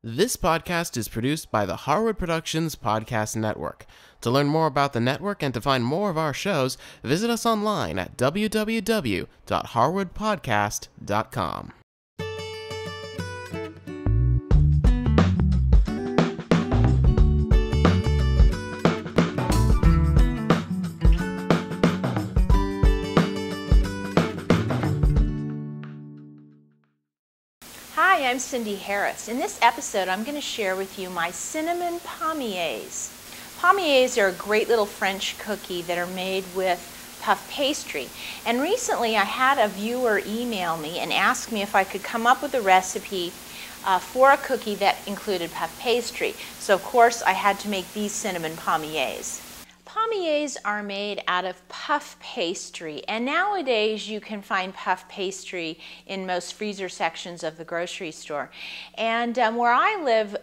This podcast is produced by the Harwood Productions Podcast Network. To learn more about the network and to find more of our shows, visit us online at www.harwoodpodcast.com. Hi, I'm Cindy Harris. In this episode, I'm going to share with you my cinnamon palmiers. Palmiers are a great little French cookie that are made with puff pastry. And recently, I had a viewer email me and ask me if I could come up with a recipe for a cookie that included puff pastry. So, of course, I had to make these cinnamon palmiers. Palmiers are made out of puff pastry, and nowadays you can find puff pastry in most freezer sections of the grocery store. And where I live,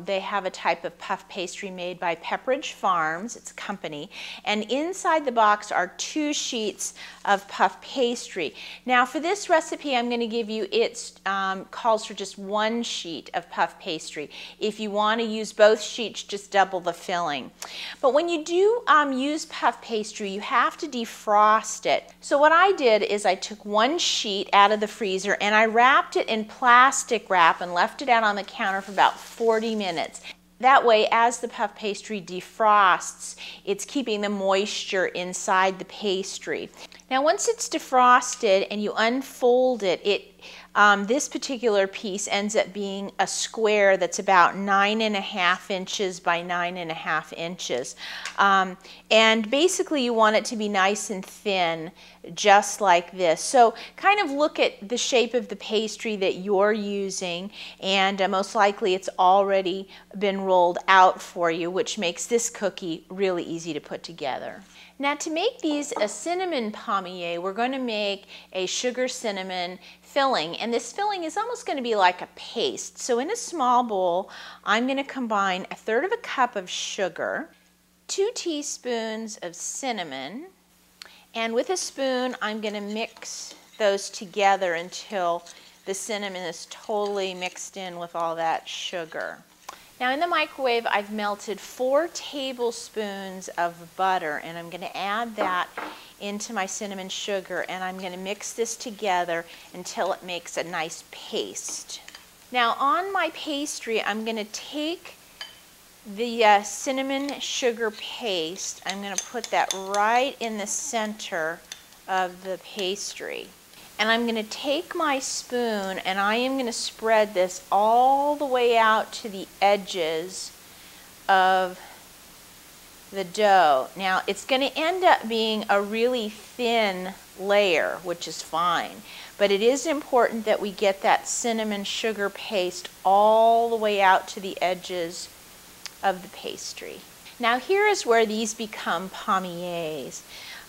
they have a type of puff pastry made by Pepperidge Farms. It's a company, and inside the box are 2 sheets of puff pastry. Now for this recipe, I'm going to give you, it calls for just 1 sheet of puff pastry. If you want to use both sheets, just double the filling. But when you do use puff pastry, you have to defrost it. So what I did is I took 1 sheet out of the freezer and I wrapped it in plastic wrap and left it out on the counter for about 40 minutes. That way, as the puff pastry defrosts, it's keeping the moisture inside the pastry. Now once it's defrosted and you unfold it, this particular piece ends up being a square that's about 9.5 inches by 9.5 inches. And basically you want it to be nice and thin, just like this. So kind of look at the shape of the pastry that you're using, and most likely it's already been rolled out for you, which makes this cookie really easy to put together. Now to make these a cinnamon palmier, we're going to make a sugar cinnamon filling, and this filling is almost going to be like a paste. So in a small bowl, I'm going to combine 1/3 cup of sugar, 2 teaspoons of cinnamon, and with a spoon I'm going to mix those together until the cinnamon is totally mixed in with all that sugar. Now in the microwave, I've melted 4 tablespoons of butter, and I'm going to add that into my cinnamon sugar, and I'm going to mix this together until it makes a nice paste. Now on my pastry, I'm going to take the cinnamon sugar paste. I'm going to put that right in the center of the pastry. And I'm going to take my spoon and I am going to spread this all the way out to the edges of the dough. Now it's going to end up being a really thin layer, which is fine. But it is important that we get that cinnamon sugar paste all the way out to the edges of the pastry. Now here is where these become palmiers.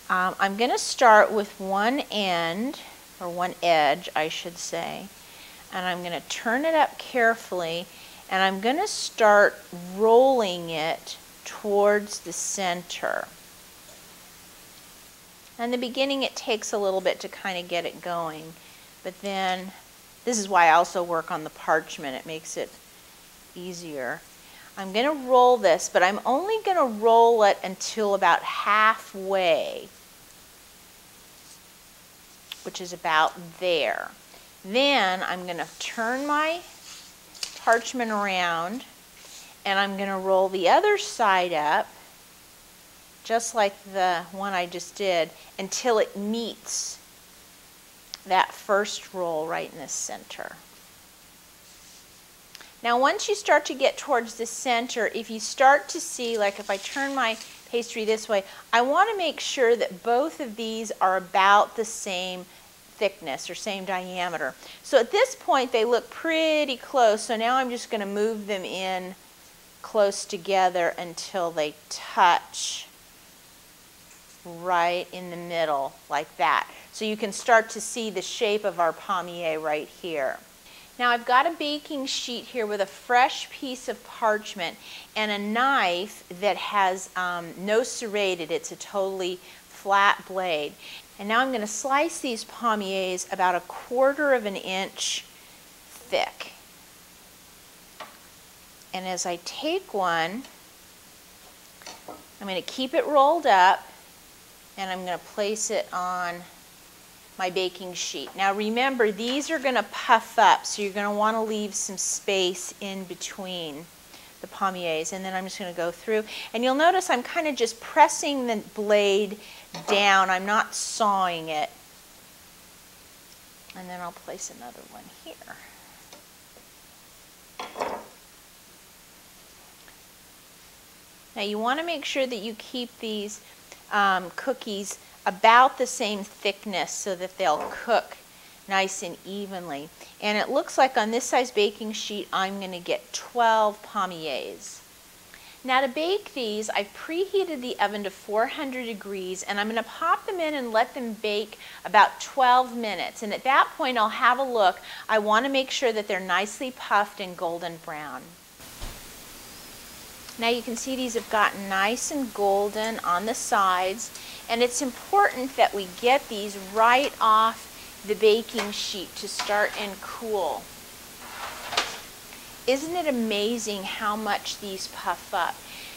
I'm going to start with one end, or one edge I should say, and I'm going to turn it up carefully, and I'm going to start rolling it towards the center. In the beginning it takes a little bit to kind of get it going, but then this is why I also work on the parchment. It makes it easier. I'm going to roll this, but I'm only going to roll it until about halfway, which is about there. Then I'm going to turn my parchment around and I'm going to roll the other side up, just like the one I just did, until it meets that first roll right in the center. Now once you start to get towards the center, if you start to see, like if I turn my pastry this way, I want to make sure that both of these are about the same thickness or same diameter. So at this point they look pretty close, so now I'm just going to move them in close together until they touch right in the middle, like that. So you can start to see the shape of our palmier right here. Now I've got a baking sheet here with a fresh piece of parchment and a knife that has no serrated. It's a totally flat blade. And now I'm going to slice these palmiers about 1/4 of an inch thick. And as I take one, I'm going to keep it rolled up, and I'm going to place it on my baking sheet. Now remember, these are going to puff up, so you're going to want to leave some space in between the palmiers. And then I'm just going to go through, and you'll notice I'm kind of just pressing the blade down. I'm not sawing it. And then I'll place another one here. Now you want to make sure that you keep these cookies about the same thickness so that they'll cook nice and evenly. And it looks like on this size baking sheet I'm going to get 12 palmiers. Now to bake these, I've preheated the oven to 400 degrees, and I'm going to pop them in and let them bake about 12 minutes. And at that point I'll have a look. I want to make sure that they're nicely puffed and golden brown. Now you can see these have gotten nice and golden on the sides, and it's important that we get these right off the baking sheet to start and cool. Isn't it amazing how much these puff up?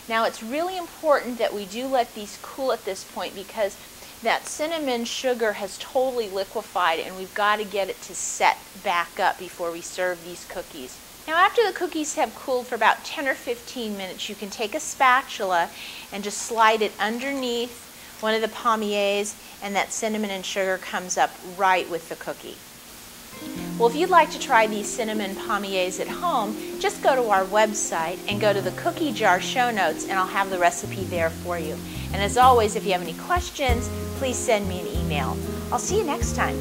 Now it's really important that we do let these cool at this point, because that cinnamon sugar has totally liquefied, and we've got to get it to set back up before we serve these cookies. Now after the cookies have cooled for about 10 or 15 minutes, you can take a spatula and just slide it underneath one of the palmiers, and that cinnamon and sugar comes up right with the cookie. Well, if you'd like to try these cinnamon palmiers at home, just go to our website and go to the cookie jar show notes, and I'll have the recipe there for you. And as always, if you have any questions, please send me an email. I'll see you next time.